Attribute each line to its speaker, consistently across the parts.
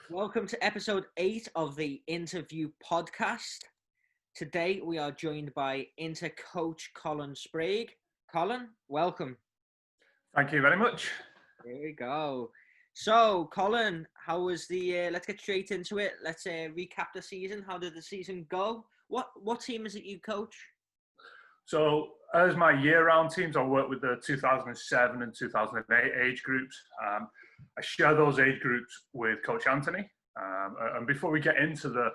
Speaker 1: Welcome to episode 8 of the Interview podcast. Today we are joined by Inter coach Colin Spreag. Colin, welcome.
Speaker 2: Thank you very much.
Speaker 1: There we go. So, Colin, how was let's get straight into it. Let's recap the season. How did the season go? What team is it you coach?
Speaker 2: So, as my year-round teams, I work with the 2007 and 2008 age groups. I share those age groups with Coach Anthony. And before we get into the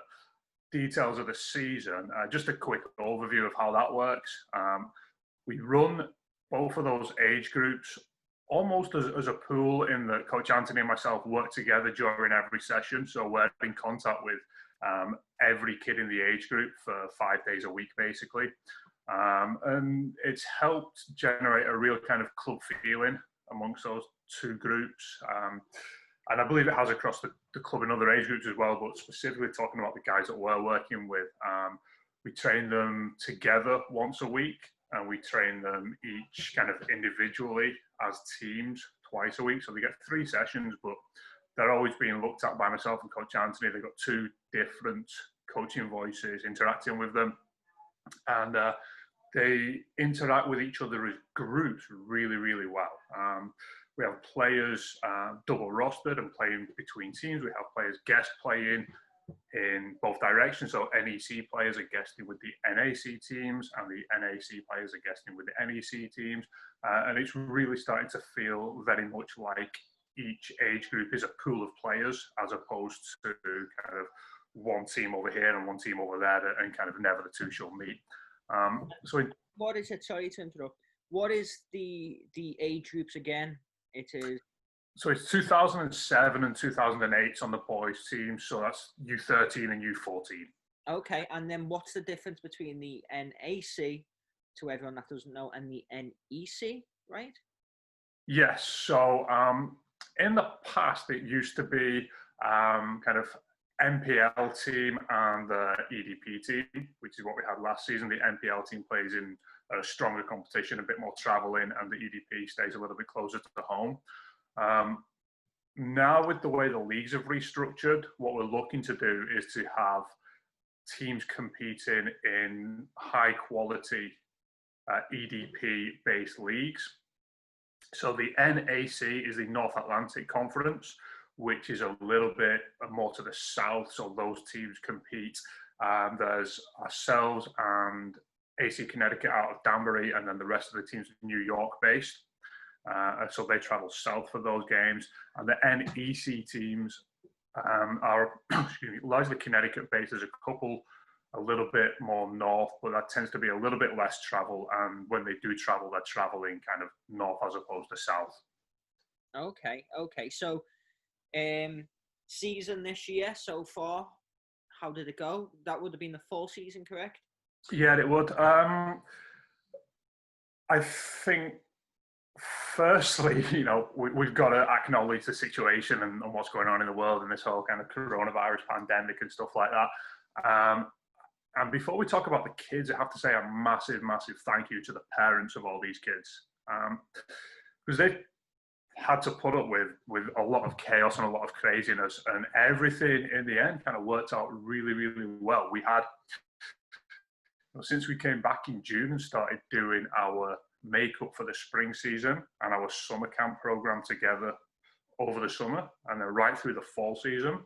Speaker 2: details of the season, just a quick overview of how that works. We run both of those age groups almost as a pool, in that Coach Anthony and myself work together during every session. So we're in contact with every kid in the age group for 5 days a week, basically. And it's helped generate a real kind of club feeling amongst those two groups. And I believe it has across the club in other age groups as well, but specifically talking about the guys that we're working with, we train them together once a week, and we train them each kind of individually as teams twice a week. So they get 3 sessions, but they're always being looked at by myself and Coach Anthony. They've got 2 different coaching voices interacting with them. And they interact with each other as groups really, really well. We have players double rostered and playing between teams. We have players guest playing in both directions. So NEC players are guesting with the NAC teams, and the NAC players are guesting with the NEC teams. And it's really starting to feel very much like each age group is a pool of players, as opposed to kind of one team over here and one team over there, and kind of never the two shall meet.
Speaker 1: What is it? Sorry to interrupt. What is the age groups again?
Speaker 2: So it's 2007 and 2008 on the boys team. So that's U13 and U14.
Speaker 1: Okay, and then what's the difference between the NAC, to everyone that doesn't know, and the NEC, right?
Speaker 2: Yes. So in the past, it used to be kind of NPL team and the EDP team, which is what we had last season. The NPL team plays in a stronger competition, a bit more traveling, and the EDP stays a little bit closer to home. Now, with the way the leagues have restructured, what we're looking to do is to have teams competing in high quality EDP-based leagues. So the NAC is the North Atlantic Conference, which is a little bit more to the south. So those teams compete. There's ourselves and AC Connecticut out of Danbury, and then the rest of the teams are New York based. So they travel south for those games. And the NEC teams are largely Connecticut based. There's a couple a little bit more north, but that tends to be a little bit less travel. And when they do travel, they're traveling kind of north as opposed to south.
Speaker 1: Okay. So season this year so far, how did it go? That would have been the full season, correct?
Speaker 2: Yeah, it would. I think, firstly, we've got to acknowledge the situation and what's going on in the world and this whole kind of coronavirus pandemic and stuff like that. And before we talk about the kids, I have to say a massive, massive thank you to the parents of all these kids, because they've had to put up with a lot of chaos and a lot of craziness, and everything in the end kind of worked out really, really well. We had, since we came back in June and started doing our makeup for the spring season and our summer camp program together over the summer and then right through the fall season,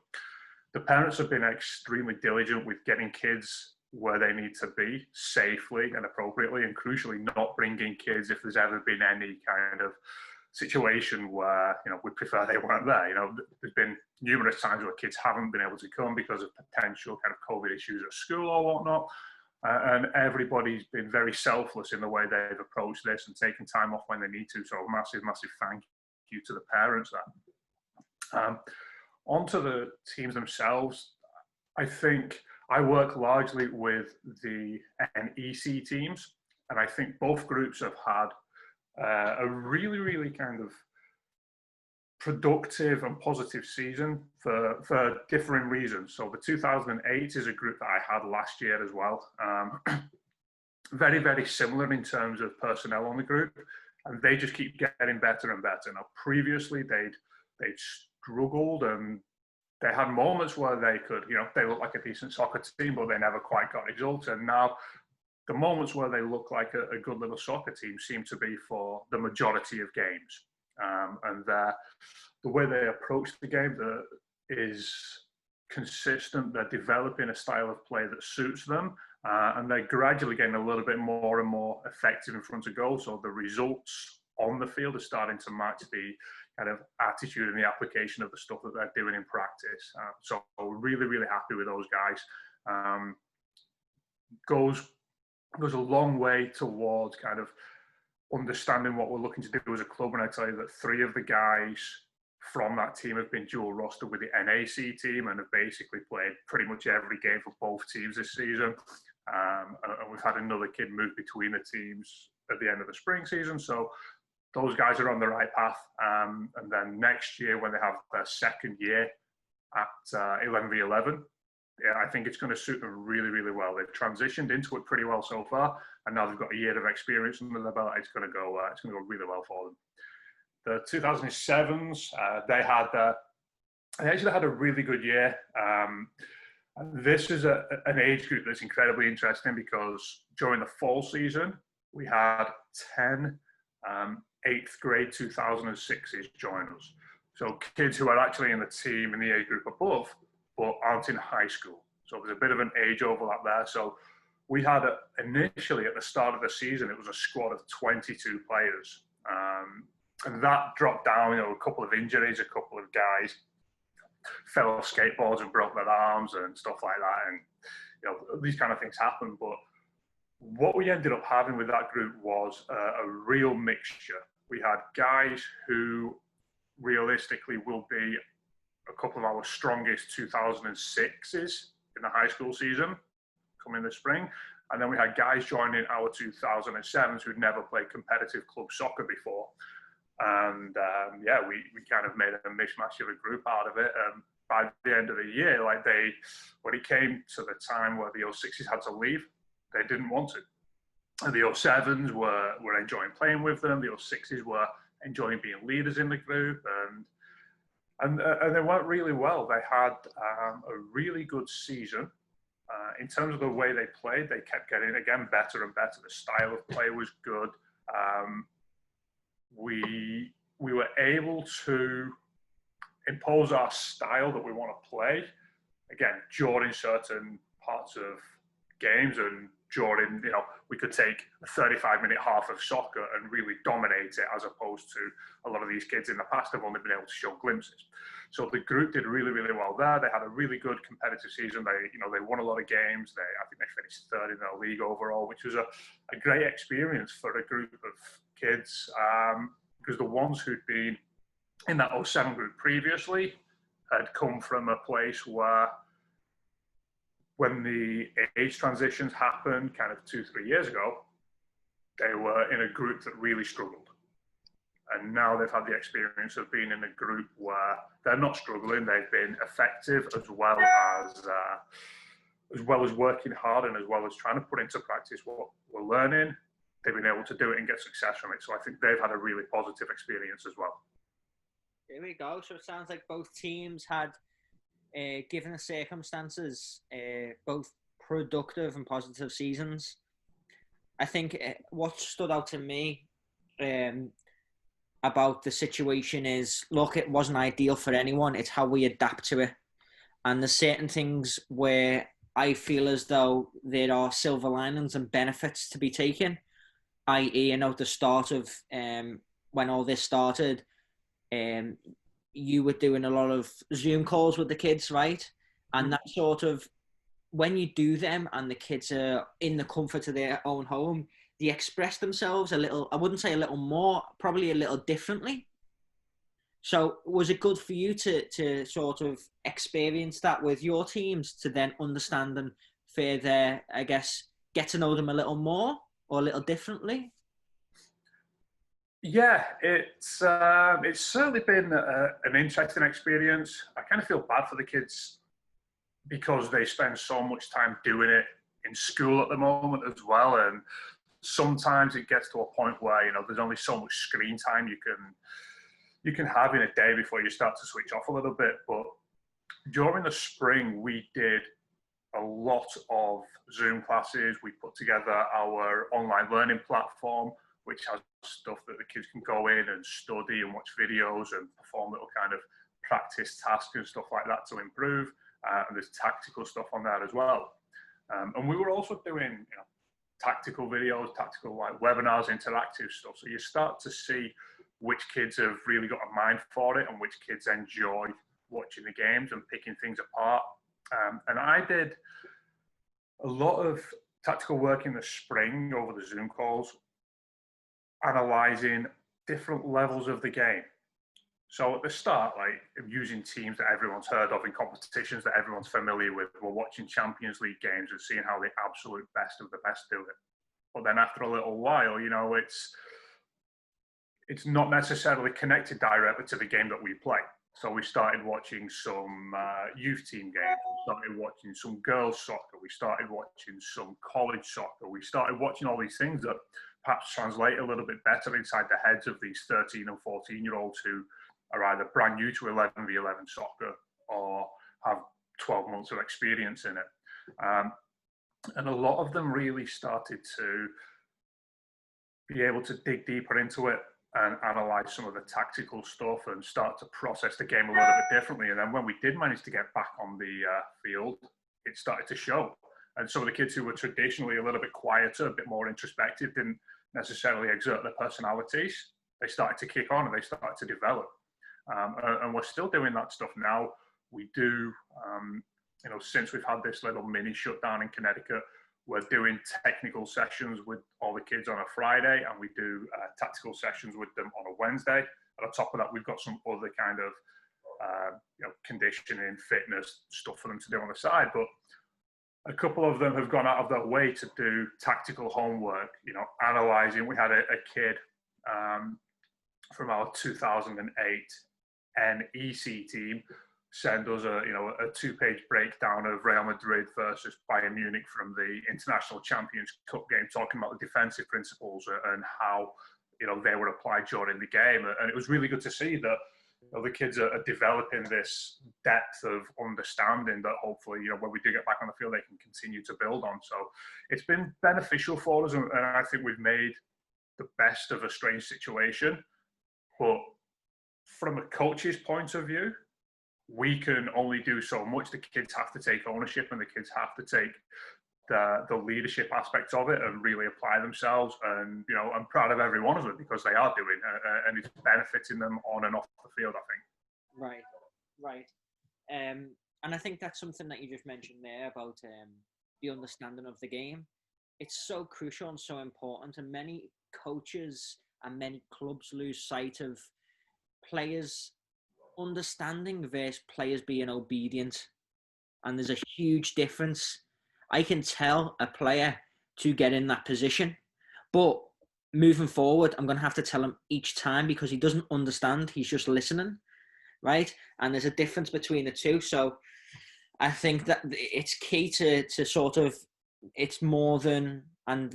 Speaker 2: the parents have been extremely diligent with getting kids where they need to be safely and appropriately, and crucially not bringing kids if there's ever been any kind of situation where we prefer they weren't there. There's been numerous times where kids haven't been able to come because of potential kind of COVID issues at school or whatnot. And everybody's been very selfless in the way they've approached this and taken time off when they need to. So massive, massive thank you to the parents there. Onto the teams themselves, I think I work largely with the NEC teams, and I think both groups have had a really, really kind of productive and positive season for differing reasons. So the 2008 is a group that I had last year as well. Very, very similar in terms of personnel on the group, and they just keep getting better and better. Now, previously they'd struggled and they had moments where they could, they looked like a decent soccer team, but they never quite got results. And now the moments where they look like a good little soccer team seem to be for the majority of games. And the way they approach the game is consistent. They're developing a style of play that suits them, and they're gradually getting a little bit more and more effective in front of goal. So the results on the field are starting to match the kind of attitude and the application of the stuff that they're doing in practice. So really, really happy with those guys. Goes a long way towards kind of understanding what we're looking to do as a club. And I tell you that 3 of the guys from that team have been dual rostered with the NAC team and have basically played pretty much every game for both teams this season. And we've had another kid move between the teams at the end of the spring season. So those guys are on the right path. And then next year, when they have their second year at 11v11, yeah, I think it's going to suit them really, really well. They've transitioned into it pretty well so far, and now they've got a year of experience under their belt. It's going to go really well for them. The 2007s, they actually had a really good year. This is an age group that's incredibly interesting because during the fall season, we had 10 8th grade 2006s join us. So kids who are actually in the team in the age group above, but aren't in high school. So there's a bit of an age overlap there. So we had initially at the start of the season, it was a squad of 22 players. And that dropped down, a couple of injuries, a couple of guys fell off skateboards and broke their arms and stuff like that. And, these kind of things happen. But what we ended up having with that group was a real mixture. We had guys who realistically will be a couple of our strongest 2006s in the high school season coming this spring. And then we had guys joining our 2007s who'd never played competitive club soccer before. And we kind of made a mishmash of a group out of it. By the end of the year, when it came to the time where the 06s had to leave, they didn't want to. And the 07s were enjoying playing with them. The 06s were enjoying being leaders in the group. And they went really well. They had a really good season. In terms of the way they played, they kept getting, again, better and better. The style of play was good. We were able to impose our style that we want to play, again, during certain parts of games and during, we could take a 35-minute half of soccer and really dominate it, as opposed to a lot of these kids in the past have only been able to show glimpses. So the group did really, really well there. They had a really good competitive season. They won a lot of games. I think they finished 3rd in their league overall, which was a great experience for a group of kids, because the ones who'd been in that 07 group previously had come from a place where, when the age transitions happened kind of 2-3 years ago, they were in a group that really struggled. And now they've had the experience of being in a group where they're not struggling, they've been effective, as well as working hard and as well as trying to put into practice what we're learning. They've been able to do it and get success from it. So I think they've had a really positive experience as well.
Speaker 1: There we go. So it sounds like both teams had, given the circumstances, both productive and positive seasons. I think what stood out to me about the situation is, look, it wasn't ideal for anyone. It's how we adapt to it. And there's certain things where I feel as though there are silver linings and benefits to be taken, i.e., at the start of when all this started, you were doing a lot of Zoom calls with the kids, right? And that sort of, when you do them and the kids are in the comfort of their own home, they express themselves a little, I wouldn't say a little more, probably a little differently. So was it good for you to sort of experience that with your teams, to then understand and further, I guess, get to know them a little more or a little differently?
Speaker 2: Yeah, it's certainly been an interesting experience. I kind of feel bad for the kids because they spend so much time doing it in school at the moment as well, and sometimes it gets to a point where there's only so much screen time you can have in a day before you start to switch off a little bit. But during the spring, we did a lot of Zoom classes. We put together our online learning platform, which has stuff that the kids can go in and study and watch videos and perform little kind of practice tasks and stuff like that to improve. And there's tactical stuff on there as well. And we were also doing tactical videos, tactical like webinars, interactive stuff. So you start to see which kids have really got a mind for it and which kids enjoy watching the games and picking things apart. And I did a lot of tactical work in the spring over the Zoom calls, analysing different levels of the game. So at the start, like using teams that everyone's heard of in competitions that everyone's familiar with, we're watching Champions League games and seeing how the absolute best of the best do it. But then after a little while, it's not necessarily connected directly to the game that we play. So we started watching some youth team games. We started watching some girls' soccer. We started watching some college soccer. We started watching all these things that perhaps translate a little bit better inside the heads of these 13 and 14-year-olds who are either brand new to 11v11 soccer or have 12 months of experience in it. And a lot of them really started to be able to dig deeper into it and analyze some of the tactical stuff and start to process the game a little bit differently. And then when we did manage to get back on the field, it started to show. And some of the kids who were traditionally a little bit quieter, a bit more introspective, didn't necessarily exert their personalities. They started to kick on and they started to develop. And we're still doing that stuff now. We do, since we've had this little mini shutdown in Connecticut, we're doing technical sessions with all the kids on a Friday, and we do tactical sessions with them on a Wednesday. And on top of that, we've got some other kind of conditioning, fitness stuff for them to do on the side. But a couple of them have gone out of their way to do tactical homework, analyzing. We had a kid from our 2008 NEC team send us a two-page breakdown of Real Madrid versus Bayern Munich from the International Champions Cup game, talking about the defensive principles and how they were applied during the game. And it was really good to see that the kids are developing this depth of understanding that hopefully when we do get back on the field they can continue to build on. So it's been beneficial for us, and I think we've made the best of a strange situation. But from a coach's point of view, we can only do so much. The kids have to take ownership, and the kids have to take the leadership aspects of it and really apply themselves. And I'm proud of every one of them because they are doing it, and it's benefiting them on and off the field, I think.
Speaker 1: Right. And I think that's something that you just mentioned there about the understanding of the game. It's so crucial and so important, and many coaches and many clubs lose sight of players understanding versus players being obedient. And there's a huge difference. I can tell a player to get in that position, but moving forward, I'm going to have to tell him each time because he doesn't understand. He's just listening, right? And there's a difference between the two. So I think that it's key to sort of, it's more than, and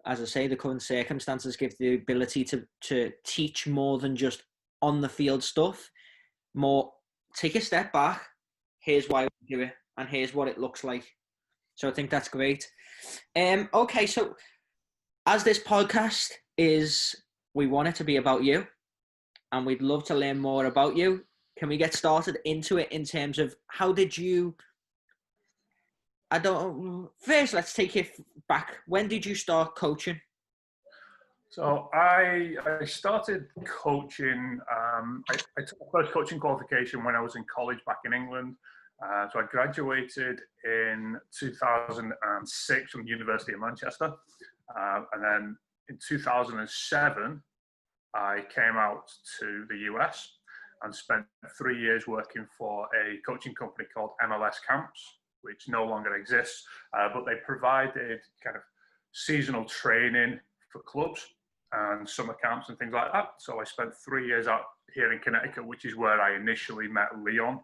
Speaker 1: as I say, the current circumstances give the ability to teach more than just on the field stuff. More, take a step back. Here's why we do it, and here's what it looks like. So I think that's great. Okay, so as this podcast is, we want it to be about you, and we'd love to learn more about you. Can we get started into it in terms of how did you? First, let's take it back. When did you start coaching?
Speaker 2: So I started coaching. I took my first coaching qualification when I was in college back in England. So I graduated in 2006 from the University of Manchester. And then in 2007, I came out to the US and spent 3 years working for a coaching company called MLS Camps, which no longer exists. But they provided kind of seasonal training for clubs and summer camps and things like that. So I spent 3 years out here in Connecticut, which is where I initially met Leon.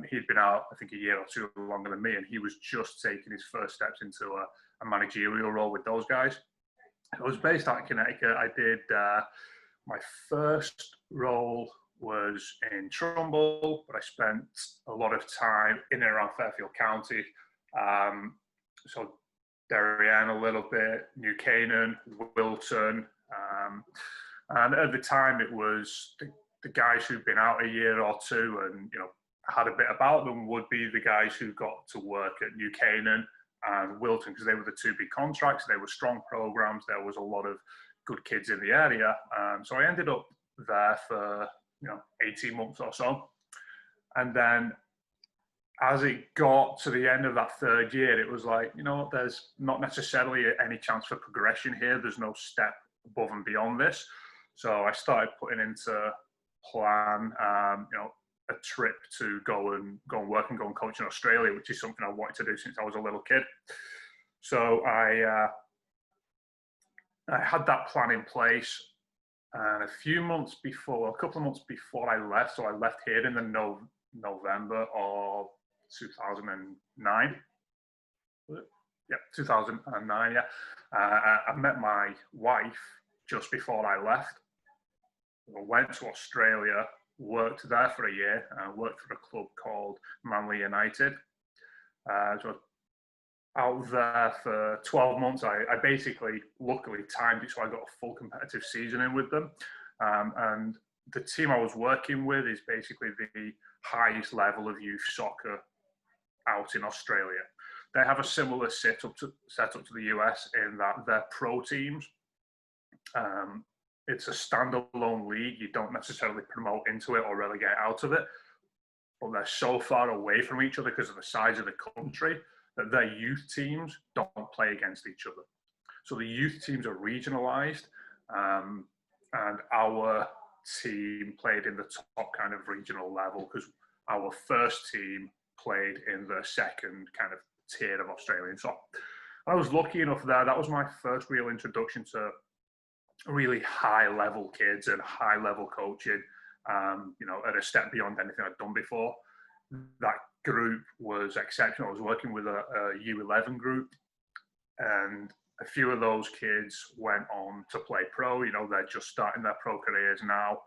Speaker 2: He'd been out, I think, a year or two longer than me, and he was just taking his first steps into a managerial role with those guys. I was based out in Connecticut. I did my first role was in Trumbull, but I spent a lot of time in and around Fairfield County. So Darien a little bit, New Canaan, Wilton. And at the time, it was the guys who'd been out a year or two and, had a bit about them would be the guys who got to work at New Canaan and Wilton, because they were the two big contracts. They were strong programs. There was a lot of good kids in the area. So I ended up there for, 18 months or so. And then as it got to the end of that third year, it was like, there's not necessarily any chance for progression here. There's no step above and beyond this. So I started putting into plan, a trip to go and work and go and coach in Australia, which is something I wanted to do since I was a little kid. So I had that plan in place. And a couple of months before I left, so I left here in the November of 2009. Yeah, 2009, yeah. I met my wife just before I left. I went to Australia, worked there for a year, and worked for a club called Manly United. So out there for 12 months. I basically, luckily, timed it so I got a full competitive season in with them. And the team I was working with is basically the highest level of youth soccer out in Australia. They have a similar setup to the US in that they're pro teams. It's a standalone league. You don't necessarily promote into it or relegate out of it, but they're so far away from each other because of the size of the country that their youth teams don't play against each other. So the youth teams are regionalized, and our team played in the top kind of regional level because our first team played in the second kind of tier of Australian soccer. I was lucky enough there. That was my first real introduction to really high level kids and high level coaching, at a step beyond anything I'd done before. That group was exceptional. I was working with a U11 group, and a few of those kids went on to play pro. They're just starting their pro careers now.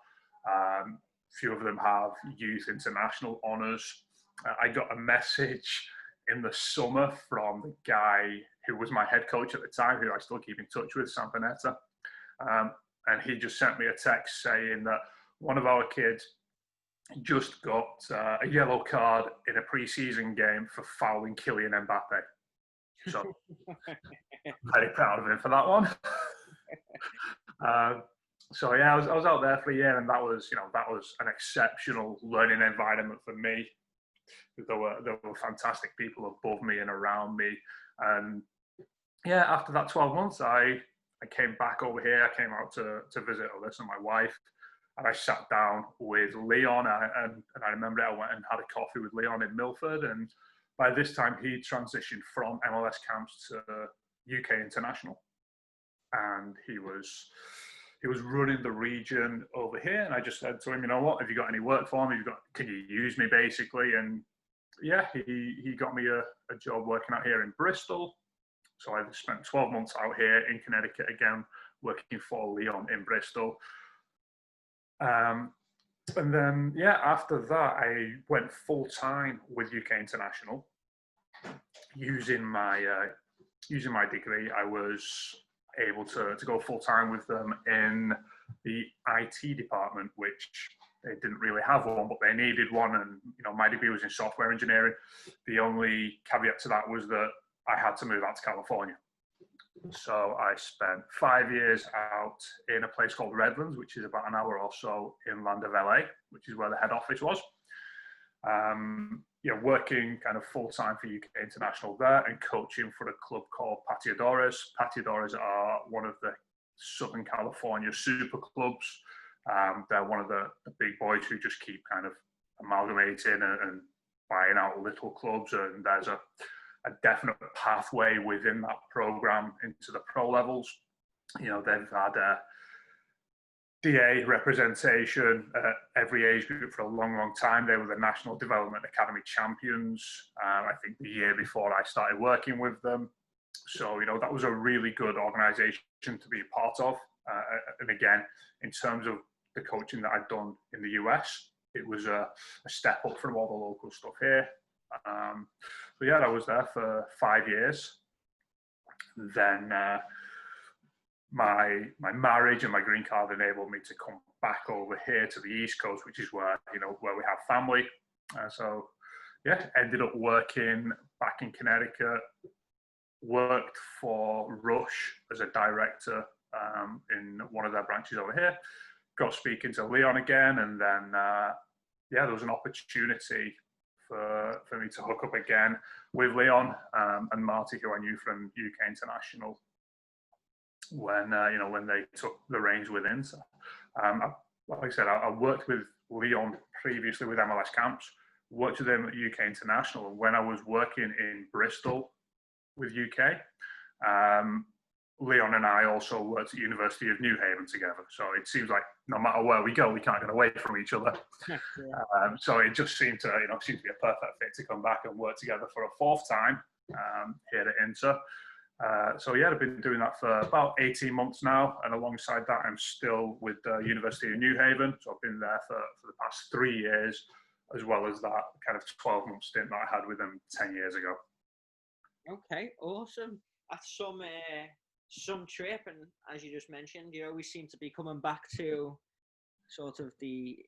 Speaker 2: A few of them have youth international honours. I got a message in the summer from the guy who was my head coach at the time, who I still keep in touch with, Sam Panetta. And he just sent me a text saying that one of our kids just got a yellow card in a pre-season game for fouling Kylian Mbappe. So very proud of him for that one. So yeah, I was out there for a year, and that was an exceptional learning environment for me. There were fantastic people above me and around me, and yeah, after that 12 months, I came back over here. I came out to visit Alyssa, my wife. And I sat down with Leon, and I remember I went and had a coffee with Leon in Milford. And by this time, he transitioned from MLS camps to UK international, and he was running the region over here. And I just said to him, you know what? Have you got any work for me? Can you use me, basically? And yeah, he got me a job working out here in Bristol. So I spent 12 months out here in Connecticut again, working for Leon in Bristol. And then, yeah, after that, I went full time with UK International. Using my degree, I was able to go full time with them in the IT department, which they didn't really have one, but they needed one. And my degree was in software engineering. The only caveat to that was that I had to move out to California. So I spent 5 years out in a place called Redlands, which is about an hour or so inland of LA, which is where the head office was. Working kind of full time for UK International there and coaching for a club called Pateadores. Pateadores are one of the Southern California super clubs. They're one of the big boys who just keep kind of amalgamating and buying out little clubs, and there's a definite pathway within that program into the pro levels. They've had DA representation at every age group for a long, long time. They were the National Development Academy champions, I think the year before I started working with them. So, that was a really good organization to be a part of. And again, in terms of the coaching that I'd done in the US. It was a step up from all the local stuff here. So yeah, I was there for 5 years. Then my marriage and my green card enabled me to come back over here to the East Coast, which is where where we have family. So yeah, ended up working back in Connecticut. Worked for Rush as a director in one of their branches over here. Got speaking to Leon again, and then there was an opportunity for me to hook up again with Leon and Marty, who I knew from UK International when they took the reins within. So, like I said, I worked with Leon previously with MLS camps. Worked with him at UK International, and when I was working in Bristol with UK, Leon and I also worked at University of New Haven together. So it seems like no matter where we go, we can't get away from each other. So it just seemed to be a perfect fit to come back and work together for a fourth time here at Inter. So yeah, I've been doing that for about 18 months now, and alongside that, I'm still with the University of New Haven. So I've been there for the past 3 years, as well as that kind of 12-month stint that I had with them 10 years ago.
Speaker 1: Okay, awesome. That's some trip, and as you just mentioned, you always seem to be coming back to sort of the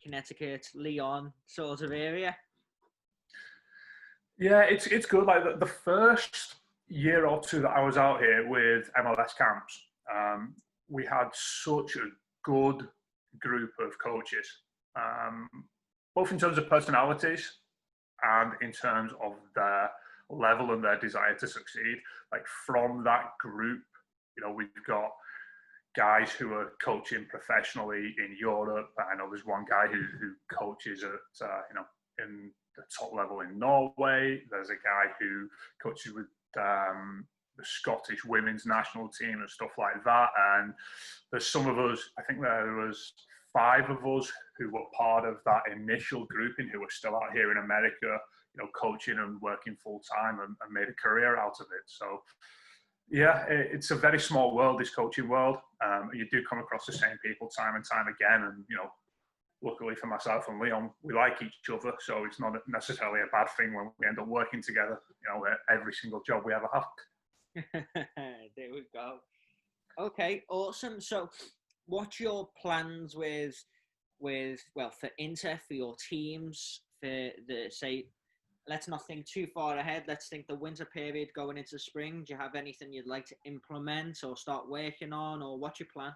Speaker 1: Connecticut, Leon sort of area.
Speaker 2: Yeah, it's good. Like the first year or two that I was out here with MLS camps, we had such a good group of coaches, both in terms of personalities and in terms of their level and their desire to succeed. Like from that group, we've got guys who are coaching professionally in Europe. I know there's one guy who coaches at in the top level in Norway. There's a guy who coaches with the Scottish women's national team and stuff like that. And there's some of us, I think there was 5 of us who were part of that initial grouping who are still out here in America, coaching and working full time and made a career out of it. So yeah, it's a very small world, this coaching world. You do come across the same people time and time again. And, luckily for myself and Leon, we like each other. So it's not necessarily a bad thing when we end up working together, every single job we ever have.
Speaker 1: There we go. Okay, awesome. So what's your plans with for Inter, for your teams, for let's not think too far ahead. Let's think the winter period going into spring. Do you have anything you'd like to implement or start working on, or what's your plan?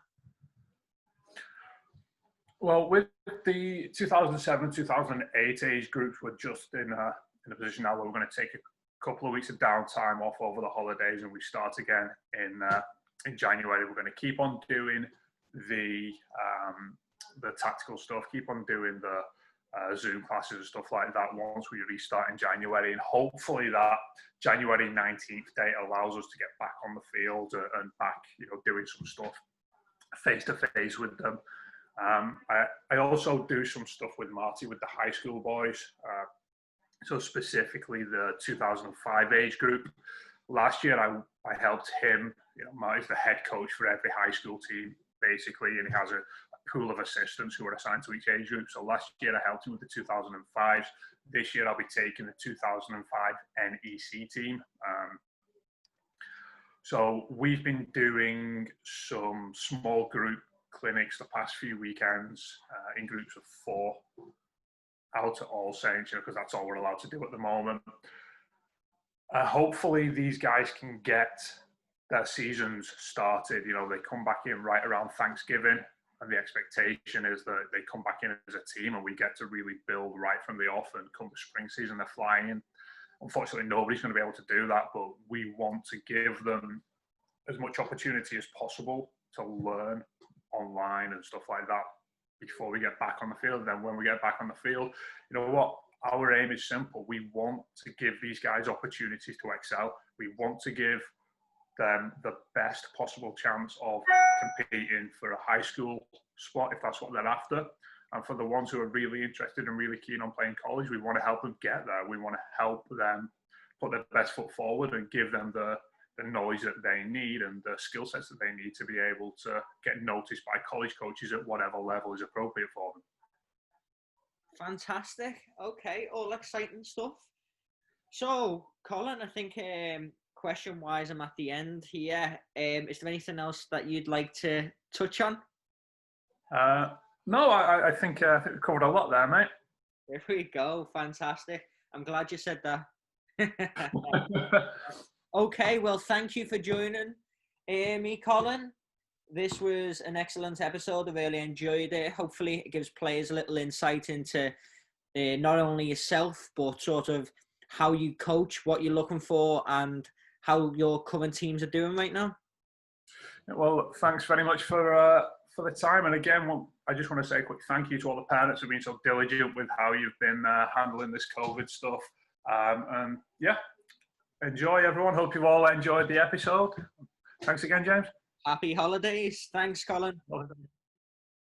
Speaker 2: Well, with the 2007, 2008 age groups, we're just in a position now where we're going to take a couple of weeks of downtime off over the holidays, and we start again in January. We're going to keep on doing the tactical stuff, keep on doing the Zoom classes and stuff like that once we restart in January, and hopefully that January 19th date allows us to get back on the field and back, doing some stuff face to face with them. I also do some stuff with Marty with the high school boys, so specifically the 2005 age group. Last year I helped him. Marty's the head coach for every high school team basically, and he has a pool of assistants who are assigned to each age group. So last year I helped him with the 2005s. This year I'll be taking the 2005 NEC team. So we've been doing some small group clinics the past few weekends in groups of 4 out at All Saints, because that's all we're allowed to do at the moment. Hopefully these guys can get their seasons started. They come back in right around Thanksgiving, and the expectation is that they come back in as a team and we get to really build right from the off, and come the spring season they're flying in. Unfortunately, nobody's going to be able to do that, but we want to give them as much opportunity as possible to learn online and stuff like that before we get back on the field. And then when we get back on the field, our aim is simple. We want to give these guys opportunities to excel. We want to give them the best possible chance of competing for a high school spot, if that's what they're after. And for the ones who are really interested and really keen on playing college, we want to help them get there. We want to help them put their best foot forward and give them the the knowledge that they need and the skill sets that they need to be able to get noticed by college coaches at whatever level is appropriate for them.
Speaker 1: Fantastic. Okay, all exciting stuff. So, Colin, I think question-wise, I'm at the end here. Is there anything else that you'd like to touch on?
Speaker 2: No, I think we covered a lot there, mate.
Speaker 1: There we go. Fantastic. I'm glad you said that. Okay, well, thank you for joining me, Colin. This was an excellent episode. I really enjoyed it. Hopefully, it gives players a little insight into not only yourself, but sort of how you coach, what you're looking for, and how your current teams are doing right now.
Speaker 2: Well, thanks very much for the time. And again, I just want to say a quick thank you to all the parents who've been so diligent with how you've been handling this COVID stuff. And yeah, enjoy, everyone. Hope you've all enjoyed the episode. Thanks again, James.
Speaker 1: Happy holidays. Thanks, Colin.